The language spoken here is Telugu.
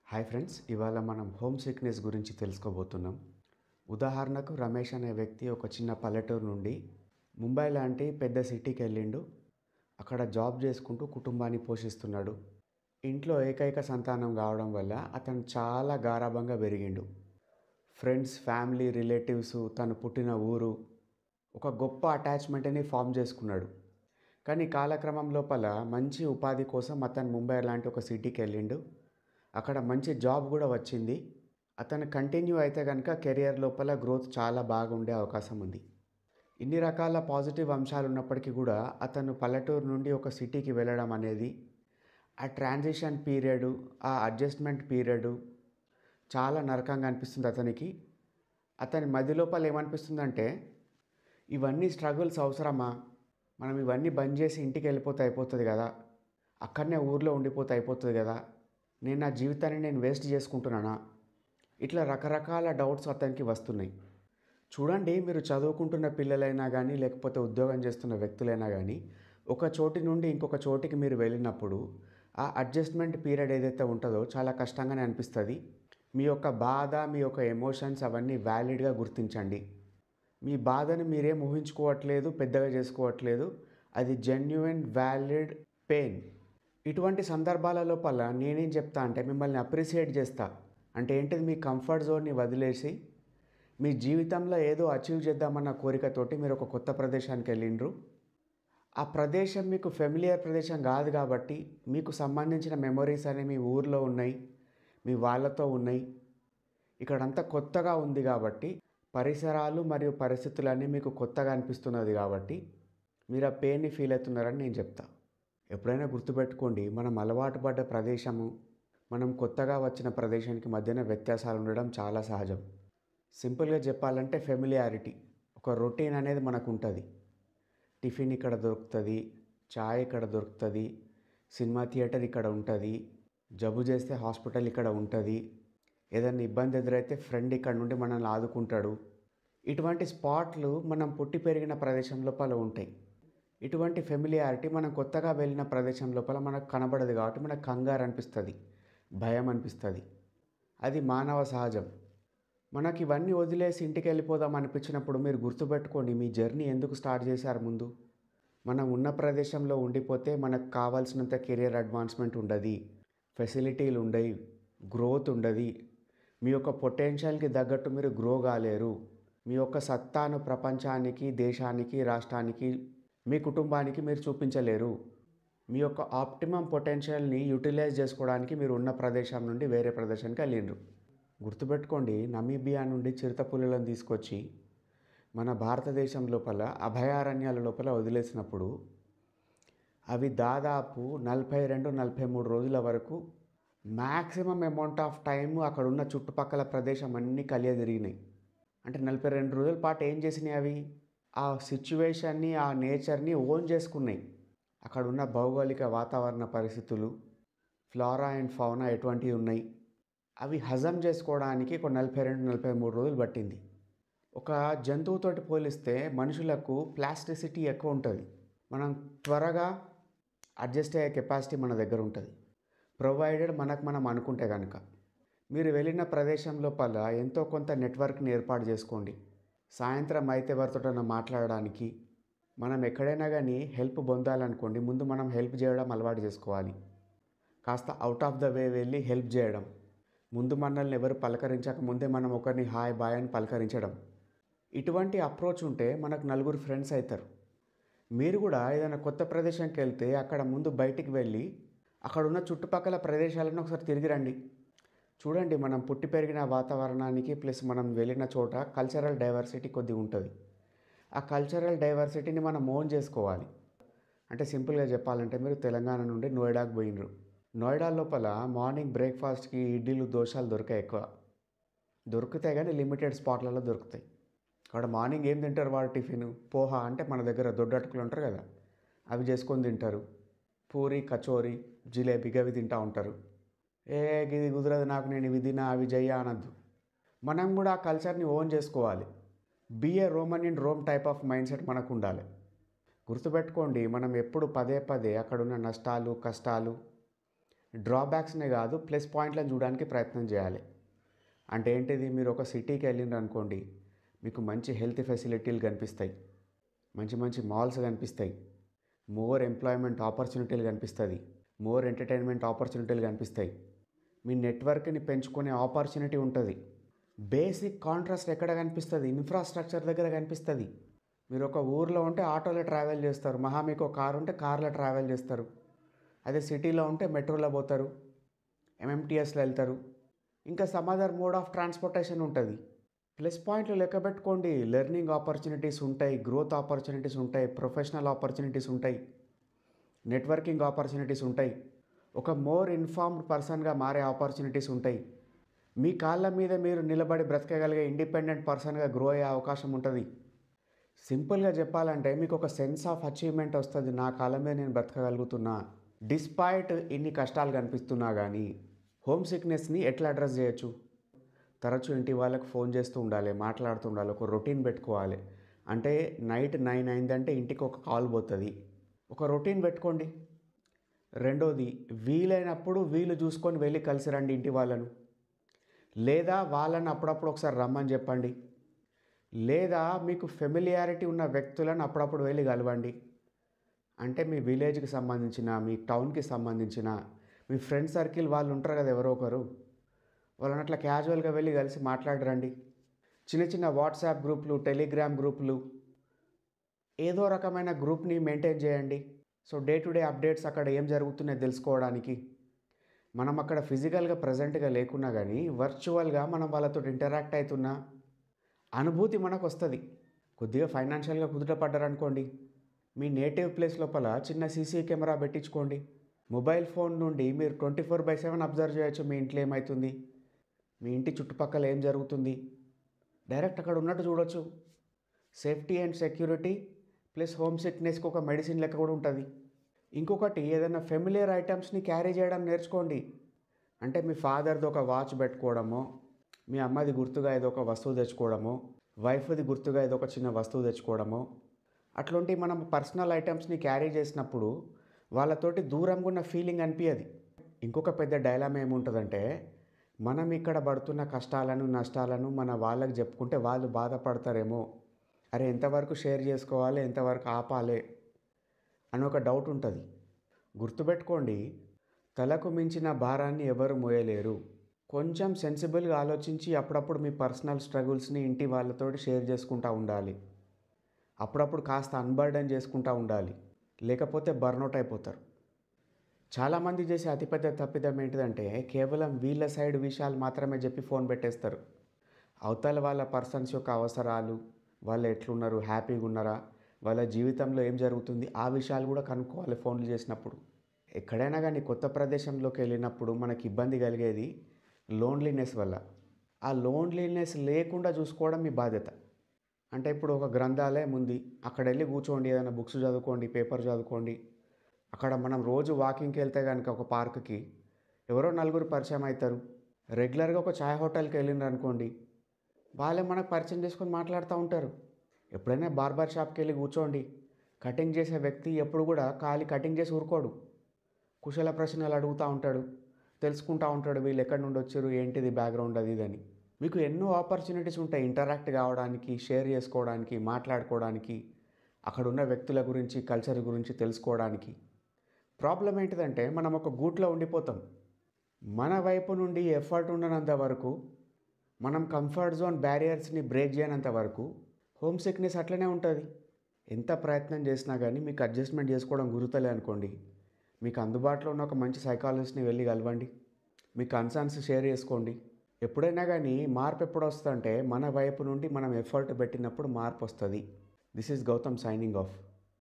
హాయ్ ఫ్రెండ్స్, ఇవాళ మనం హోమ్ సిక్నెస్ గురించి తెలుసుకోబోతున్నాం. ఉదాహరణకు రమేష్ అనే వ్యక్తి ఒక చిన్న పల్లెటూరు నుండి ముంబై లాంటి పెద్ద సిటీకి వెళ్ళిండు. అక్కడ జాబ్ చేసుకుంటూ కుటుంబాన్ని పోషిస్తున్నాడు. ఇంట్లో ఏకైక సంతానం కావడం వల్ల అతను చాలా గారాబంగా పెరిగిండు. ఫ్రెండ్స్, ఫ్యామిలీ, రిలేటివ్స్, తను పుట్టిన ఊరు ఒక గొప్ప అటాచ్మెంట్ని ఫామ్ చేసుకున్నాడు. కానీ కాలక్రమం లోపల మంచి ఉపాధి కోసం అతను ముంబై లాంటి ఒక సిటీకి వెళ్ళిండు. అక్కడ మంచి జాబ్ కూడా వచ్చింది. అతను కంటిన్యూ అయితే కనుక కెరియర్ లోపల గ్రోత్ చాలా బాగుండే అవకాశం ఉంది. ఇన్ని రకాల పాజిటివ్ అంశాలు ఉన్నప్పటికీ కూడా అతను పల్లెటూరు నుండి ఒక సిటీకి వెళ్ళడం అనేది, ఆ ట్రాన్సిషన్ పీరియడ్, ఆ అడ్జస్ట్మెంట్ పీరియడ్ చాలా నరకంగా అనిపిస్తుంది అతనికి. అతని మధ్య లోపల ఏమనిపిస్తుందంటే, ఇవన్నీ స్ట్రగుల్స్ అవసరమా? మనం ఇవన్నీ బంద్ చేసి ఇంటికి వెళ్ళిపోతే అయిపోతుంది కదా, అక్కడనే ఊర్లో ఉండిపోతే అయిపోతుంది కదా, నేను నా జీవితాన్ని నేను వేస్ట్ చేసుకుంటున్నానా? ఇట్లా రకరకాల డౌట్స్ అతనికి వస్తున్నాయి. చూడండి, మీరు చదువుకుంటున్న పిల్లలైనా కానీ, లేకపోతే ఉద్యోగం చేస్తున్న వ్యక్తులైనా కానీ, ఒక చోటి నుండి ఇంకొక చోటికి మీరు వెళ్ళినప్పుడు ఆ అడ్జస్ట్మెంట్ పీరియడ్ ఏదైతే ఉంటుందో చాలా కష్టంగానే అనిపిస్తుంది. మీ యొక్క బాధ, మీ యొక్క ఎమోషన్స్ అవన్నీ వ్యాలిడ్గా గుర్తించండి. మీ బాధను మీరేం ఊహించుకోవట్లేదు, పెద్దగా చేసుకోవట్లేదు. అది జెన్యున్ వ్యాలిడ్ పెయిన్. ఇటువంటి సందర్భాల లోపల నేనేం చెప్తా అంటే, మిమ్మల్ని అప్రిషియేట్ చేస్తా. అంటే ఏంటిది, మీ కంఫర్ట్ జోన్ని వదిలేసి మీ జీవితంలో ఏదో అచీవ్ చేద్దామన్న కోరికతోటి మీరు ఒక కొత్త ప్రదేశానికి వెళ్ళిండ్రు. ఆ ప్రదేశం మీకు ఫెమిలియర్ ప్రదేశం కాదు కాబట్టి, మీకు సంబంధించిన మెమొరీస్ అనేవి మీ ఊర్లో ఉన్నాయి, మీ వాళ్ళతో ఉన్నాయి. ఇక్కడంతా కొత్తగా ఉంది కాబట్టి, పరిసరాలు మరియు పరిస్థితులన్నీ మీకు కొత్తగా అనిపిస్తున్నది కాబట్టి మీరు ఆ పెయిన్ని ఫీల్ అవుతున్నారని నేను చెప్తా. ఎప్పుడైనా గుర్తుపెట్టుకోండి, మనం అలవాటు పడ్డ ప్రదేశము, మనం కొత్తగా వచ్చిన ప్రదేశానికి మధ్యన వ్యత్యాసాలు ఉండడం చాలా సహజం. సింపుల్గా చెప్పాలంటే ఫెమిలియారిటీ, ఒక రొటీన్ అనేది మనకు ఉంటుంది. టిఫిన్ ఇక్కడ దొరుకుతుంది, చాయ్ ఇక్కడ దొరుకుతుంది, సినిమా థియేటర్ ఇక్కడ ఉంటుంది, జబ్బు చేస్తే హాస్పిటల్ ఇక్కడ ఉంటుంది, ఏదైనా ఇబ్బంది ఎదురైతే ఫ్రెండ్ ఇక్కడ నుండి మనల్ని ఆదుకుంటాడు. ఇటువంటి స్పాట్లు మనం పుట్టి పెరిగిన ప్రదేశం లోపల ఉంటాయి. ఇటువంటి ఫెమిలియారిటీ మనం కొత్తగా వెళ్ళిన ప్రదేశం లోపల మనకు కనబడదు కాబట్టి మనకు కంగారు అనిపిస్తుంది, భయం అనిపిస్తుంది. అది మానవ సహజం. మనకి ఇవన్నీ వదిలేసి ఇంటికి వెళ్ళిపోదాం అనిపించినప్పుడు మీరు గుర్తుపెట్టుకోండి, మీ జర్నీ ఎందుకు స్టార్ట్ చేశారు ముందు. మనం ఉన్న ప్రదేశంలో ఉండిపోతే మనకు కావాల్సినంత కెరియర్ అడ్వాన్స్మెంట్ ఉండదు, ఫెసిలిటీలు ఉండవు, గ్రోత్ ఉండదు. మీ యొక్క పొటెన్షియల్కి తగ్గట్టు మీరు గ్రో కాలేరు. మీ యొక్క సత్తాను ప్రపంచానికి, దేశానికి, రాష్ట్రానికి, మీ కుటుంబానికి మీరు చూపించలేరు. మీ యొక్క ఆప్టిమమ్ పొటెన్షియల్ని యూటిలైజ్ చేసుకోవడానికి మీరు ఉన్న ప్రదేశం నుండి వేరే ప్రదేశానికి వెళ్ళిండ్రు. గుర్తుపెట్టుకోండి, నమీబియా నుండి చిరుతపులులను తీసుకొచ్చి మన భారతదేశం లోపల అభయారణ్యాల లోపల వదిలేసినప్పుడు అవి దాదాపు 42-43 రోజుల వరకు మ్యాక్సిమం అమౌంట్ ఆఫ్ టైము అక్కడ ఉన్న చుట్టుపక్కల ప్రదేశం అన్నీ కలియదిరిగినాయి. అంటే 42 రోజుల పాటు ఏం చేసినాయి అవి? ఆ సిచ్యువేషన్ని, ఆ నేచర్ని ఓన్ చేసుకున్నాయి. అక్కడ ఉన్న భౌగోళిక వాతావరణ పరిస్థితులు, ఫ్లోరా అండ్ ఫౌనా ఎటువంటివి ఉన్నాయి, అవి హజం చేసుకోవడానికి ఒక 42-43 రోజులు పట్టింది. ఒక జంతువుతోటి పోలిస్తే మనుషులకు ప్లాస్టిసిటీ ఎక్కువ ఉంటుంది. మనం త్వరగా అడ్జస్ట్ అయ్యే కెపాసిటీ మన దగ్గర ఉంటుంది, ప్రొవైడెడ్ మనకు మనం అనుకుంటే కనుక. మీరు వెళ్ళిన ప్రదేశం లోపల ఎంతో కొంత నెట్వర్క్ని ఏర్పాటు చేసుకోండి. సాయంత్రం అయితే ఎవరితోటైనా మాట్లాడడానికి, మనం ఎక్కడైనా కానీ హెల్ప్ పొందాలనుకోండి, ముందు మనం హెల్ప్ చేయడం అలవాటు చేసుకోవాలి. కాస్త అవుట్ ఆఫ్ ద వే వెళ్ళి హెల్ప్ చేయడం, ముందు మనల్ని ఎవరు పలకరించక ముందే మనం ఒకరిని హాయ్ బాయ్ అని పలకరించడం. ఇటువంటి అప్రోచ్ ఉంటే మనకు నలుగురు ఫ్రెండ్స్ అవుతారు. మీరు కూడా ఏదైనా కొత్త ప్రదేశానికి వెళ్తే అక్కడ ముందు బయటికి వెళ్ళి అక్కడ ఉన్న చుట్టుపక్కల ప్రదేశాలను ఒకసారి తిరిగి రండి. చూడండి, మనం పుట్టి పెరిగిన వాతావరణానికి ప్లస్ మనం వెళ్ళిన చోట కల్చరల్ డైవర్సిటీ కొద్దిగా ఉంటుంది. ఆ కల్చరల్ డైవర్సిటీని మనం ఓన్ చేసుకోవాలి. అంటే సింపుల్గా చెప్పాలంటే, మీరు తెలంగాణ నుండి నోయిడాకు పోయినరు. నోయిడా లోపల మార్నింగ్ బ్రేక్ఫాస్ట్కి ఇడ్లీలు, దోశలు దొరికాయి. ఎక్కువ దొరుకుతాయి కానీ లిమిటెడ్ స్పాట్లలో దొరుకుతాయి. అక్కడ మార్నింగ్ ఏం తింటారు వాడు? టిఫిన్ పోహా, అంటే మన దగ్గర దొడ్డటుకులు ఉంటారు కదా, అవి చేసుకొని తింటారు. పూరి, కచోరీ, జిలేబీ అవి తింటూ ఉంటారు. ఇది కుదరదు నాకు, నేను ఇవి తినా అవి చెయ్య అనద్దు. మనం కూడా ఆ కల్చర్ని ఓన్ చేసుకోవాలి. Be a Roman in Rome type of mind set మనకు ఉండాలి. గుర్తుపెట్టుకోండి, మనం ఎప్పుడు పదే పదే అక్కడున్న నష్టాలు, కష్టాలు, డ్రాబ్యాక్స్నే కాదు ప్లస్ పాయింట్లను చూడడానికి ప్రయత్నం చేయాలి. అంటే ఏంటిది, మీరు ఒక సిటీకి వెళ్ళిండ్రు అనుకోండి, మీకు మంచి హెల్త్ ఫెసిలిటీలు కనిపిస్తాయి, మంచి మంచి మాల్స్ కనిపిస్తాయి, మోర్ ఎంప్లాయ్మెంట్ ఆపర్చునిటీలు కనిపిస్తుంది, మోర్ ఎంటర్టైన్మెంట్ ఆపర్చునిటీలు కనిపిస్తాయి, మీ నెట్వర్క్ని పెంచుకునే ఆపర్చునిటీ ఉంటుంది. బేసిక్ కాంట్రాస్ట్ ఎక్కడ కనిపిస్తుంది? ఇన్ఫ్రాస్ట్రక్చర్ దగ్గర కనిపిస్తుంది. మీరు ఒక ఊర్లో ఉంటే ఆటోలో ట్రావెల్ చేస్తారు, మహా మీకు ఒక కారు ఉంటే కార్లో ట్రావెల్ చేస్తారు. అదే సిటీలో ఉంటే మెట్రోలో పోతారు, ఎంఎంటీఎస్లో వెళ్తారు, ఇంకా some other mode of transportation ఉంటుంది. ప్లస్ పాయింట్లు లెక్క పెట్టుకోండి. లెర్నింగ్ ఆపర్చునిటీస్ ఉంటాయి, గ్రోత్ ఆపర్చునిటీస్ ఉంటాయి, ప్రొఫెషనల్ ఆపర్చునిటీస్ ఉంటాయి, నెట్వర్కింగ్ ఆపర్చునిటీస్ ఉంటాయి, ఒక మోర్ ఇన్ఫార్మ్డ్ పర్సన్గా మారే ఆపర్చునిటీస్ ఉంటాయి, మీ కాళ్ళ మీద మీరు నిలబడి బ్రతకగలిగే ఇండిపెండెంట్ పర్సన్గా గ్రో అయ్యే అవకాశం ఉంటుంది. సింపుల్గా చెప్పాలంటే మీకు ఒక సెన్స్ ఆఫ్ అచీవ్మెంట్ వస్తుంది, నా కాళ్ళ మీద నేను బ్రతకగలుగుతున్నా. డిస్పైట్ ఇన్ని కష్టాలు కనిపిస్తున్నా కానీ హోమ్ సిక్నెస్ని ఎట్లా అడ్రస్ చేయొచ్చు? తరచూ ఇంటి వాళ్ళకు ఫోన్ చేస్తూ ఉండాలి, మాట్లాడుతూ ఉండాలి, ఒక రొటీన్ పెట్టుకోవాలి. అంటే నైట్ 9 అయిందంటే ఇంటికి ఒక కాల్ పోతుంది, ఒక రొటీన్ పెట్టుకోండి. రెండోది, వీలైనప్పుడు వీలు చూసుకొని వెళ్ళి కలిసి రండి ఇంటి వాళ్ళను, లేదా వాళ్ళని అప్పుడప్పుడు ఒకసారి రమ్మని చెప్పండి, లేదా మీకు ఫెమిలియారిటీ ఉన్న వ్యక్తులను అప్పుడప్పుడు వెళ్ళి కలవండి. అంటే మీ విలేజ్కి సంబంధించిన, మీ టౌన్కి సంబంధించిన మీ ఫ్రెండ్ సర్కిల్ వాళ్ళు ఉంటారు కదా ఎవరో ఒకరు, వాళ్ళని అట్లా క్యాజువల్గా వెళ్ళి కలిసి మాట్లాడరండి. చిన్న చిన్న వాట్సాప్ గ్రూపులు, టెలిగ్రామ్ గ్రూపులు, ఏదో రకమైన గ్రూప్ని మెయింటైన్ చేయండి. So day to day updates అక్కడ ఏం జరుగుతున్నాయో తెలుసుకోవడానికి. మనం అక్కడ ఫిజికల్గా ప్రజెంట్గా లేకున్నా కానీ వర్చువల్గా మనం వాళ్ళతో ఇంటరాక్ట్ అవుతున్న అనుభూతి మనకు వస్తుంది. కొద్దిగా ఫైనాన్షియల్గా కుదుటపడ్డారనుకోండి, మీ నేటివ్ ప్లేస్ లోపల చిన్న సీసీ కెమెరా పెట్టించుకోండి. మొబైల్ ఫోన్ నుండి మీరు 24/7 అబ్జర్వ్ చేయొచ్చు మీ ఇంట్లో ఏమవుతుంది, మీ ఇంటి చుట్టుపక్కల ఏం జరుగుతుంది, డైరెక్ట్ అక్కడ ఉన్నట్టు చూడొచ్చు. Safety and security plus home సిక్నెస్కి ఒక మెడిసిన్ లెక్క కూడా ఉంటుంది. ఇంకొకటి, ఏదైనా ఫెమిలియర్ ఐటమ్స్ని క్యారీ చేయడం నేర్చుకోండి. అంటే మీ ఫాదర్ది ఒక వాచ్ పెట్టుకోవడమో, మీ అమ్మది గుర్తుగా ఏదో ఒక వస్తువు తెచ్చుకోవడమో, వైఫ్ది గుర్తుగా ఏదో ఒక చిన్న వస్తువు తెచ్చుకోవడమో, అట్లాంటి మనం పర్సనల్ ఐటమ్స్ని క్యారీ చేసినప్పుడు వాళ్ళతోటి దూరంగా ఉన్న ఫీలింగ్ అనిపించదు. ఇంకొక పెద్ద డైలామా ఏముంటుందంటే, మనం ఇక్కడ పడుతున్న కష్టాలను నష్టాలను మన వాళ్ళకి చెప్పుకుంటే వాళ్ళు బాధపడతారేమో, అరే ఎంతవరకు షేర్ చేసుకోవాలి, ఎంతవరకు ఆపాలి అని ఒక డౌట్ ఉంటుంది. గుర్తుపెట్టుకోండి, తలకు మించిన భారాన్ని ఎవరు మోయలేరు. కొంచెం సెన్సిబుల్గా ఆలోచించి అప్పుడప్పుడు మీ పర్సనల్ స్ట్రగుల్స్ని ఇంటి వాళ్ళతోటి షేర్ చేసుకుంటూ ఉండాలి. అప్పుడప్పుడు కాస్త అన్బర్డన్ చేసుకుంటూ ఉండాలి, లేకపోతే బర్న్అవుట్ అయిపోతారు. చాలామంది చేసే అతిపెద్ద తప్పిదం ఏంటిదంటే, కేవలం వీళ్ళ సైడ్ విషయాలు మాత్రమే చెప్పి ఫోన్ పెట్టేస్తారు. అవతల వాళ్ళ పర్సన్స్ యొక్క అవసరాలు, వాళ్ళు ఎట్లున్నారు, హ్యాపీగా ఉన్నారా, వాళ్ళ జీవితంలో ఏం జరుగుతుంది, ఆ విషయాలు కూడా కనుక్కోవాలి ఫోన్లు చేసినప్పుడు. ఎక్కడైనా కానీ కొత్త ప్రదేశంలోకి వెళ్ళినప్పుడు మనకి ఇబ్బంది కలిగేది లోన్లీనెస్ వల్ల. ఆ లోన్లీనెస్ లేకుండా చూసుకోవడం మీ బాధ్యత. అంటే ఇప్పుడు ఒక గ్రంథాలయం ఉంది, అక్కడ వెళ్ళి కూర్చోండి, ఏదైనా బుక్స్ చదువుకోండి, పేపర్ చదువుకోండి. అక్కడ మనం రోజు వాకింగ్కి వెళ్తే కనుక ఒక పార్క్కి ఎవరో నలుగురు పరిచయం అవుతారు. రెగ్యులర్గా ఒక చాయ్ హోటల్కి వెళ్ళినారు అనుకోండి, వాళ్ళే మనకు పరిచయం చేసుకొని మాట్లాడుతూ ఉంటారు. ఎప్పుడైనా బార్బర్ షాప్కి వెళ్ళి కూర్చోండి, కటింగ్ చేసే వ్యక్తి ఎప్పుడు కూడా ఖాళీ కటింగ్ చేసి ఊరుకోడు, కుశల ప్రశ్నలు అడుగుతూ ఉంటాడు, తెలుసుకుంటూ ఉంటాడు వీళ్ళు ఎక్కడి నుండి వచ్చారు, ఏంటిది బ్యాక్గ్రౌండ్, అది ఇదని. మీకు ఎన్నో ఆపర్చునిటీస్ ఉంటాయి ఇంటరాక్ట్ కావడానికి, షేర్ చేసుకోవడానికి, మాట్లాడుకోవడానికి, అక్కడ ఉన్న వ్యక్తుల గురించి, కల్చర్ గురించి తెలుసుకోవడానికి. ప్రాబ్లం ఏంటిదంటే, మనం ఒక గూట్లో ఉండిపోతాం. మన వైపు నుండి ఎఫర్ట్ ఉండనంత వరకు, మనం కంఫర్ట్ జోన్ బ్యారియర్స్ని బ్రేక్ చేయనంత వరకు హోమ్ సిక్నెస్ అట్లనే ఉంటుంది. ఎంత ప్రయత్నం చేసినా కానీ మీకు అడ్జస్ట్మెంట్ చేసుకోవడం కుదురుతలే అనుకోండి, మీకు అందుబాటులో ఉన్న ఒక మంచి సైకాలజిస్ట్ని వెళ్ళి కలవండి, మీ కన్సర్న్స్ షేర్ చేసుకోండి. ఎప్పుడైనా కానీ మార్పు ఎప్పుడు వస్తుందంటే, మన వైపు నుండి మనం ఎఫర్ట్ పెట్టినప్పుడు మార్పు వస్తుంది. This is Gautam signing of.